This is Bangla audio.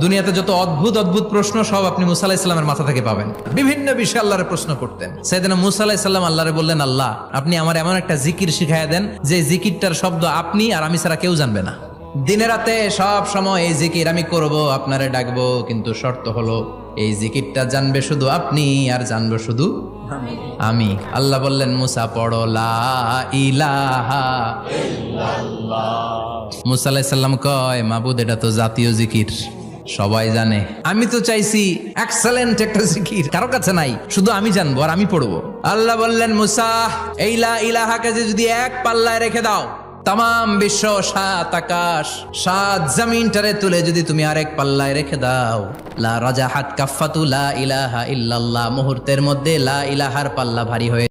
দুনিয়াতে যত অদ্ভুত অদ্ভুত প্রশ্ন সব আপনি মুসা আলাইহিস সালামের মাথা থেকে পাবেন। বিভিন্ন বিষয়ে আল্লাহরে প্রশ্ন করতেন। সাইয়েদনা মুসা আলাইহিস সালাম আল্লাহরে বললেন, আল্লাহ আপনি আমার এমন একটা জিকির শিখাইয়া দেন যে জিকিরটার শব্দ আপনি আর আমি ছাড়া কেউ জানবে না। দিনে রাতে সব সময় এই জিকির আমি করব, আপনারে ডাকবো, কিন্তু শর্ত হলো এই জিকিরটা জানবে শুধু আপনি আর জানবো শুধু আমি। আল্লাহ বললেন, মুসা পড়ো লা ইলাহা ইল্লাল্লাহ। মুসা আলাইহিস সালাম কয়, মাবুদ এটা তো জাতীয় জিকির, সবাই জানে। আমি তো চাইছি এক্সেলেন্ট একটা জিকির, কারো কাছে নাই, শুধু আমি জানবো আর আমি পড়বো। আল্লাহ বললেন, মুসা এই লা ইলাহাকে যদি এক পাল্লায় রেখে দাও, তাম বিশ্ব, 7 আকাশ 7 জমিনটারে তুলে যদি তুমি আরেক পাল্লায় রেখে দাও, লা রাজাহাত কাফাতু লা ইলাহা ইল্লাল্লাহ, মুহূর্তের মধ্যে লা ইলাহার পাল্লা ভারী হয়ে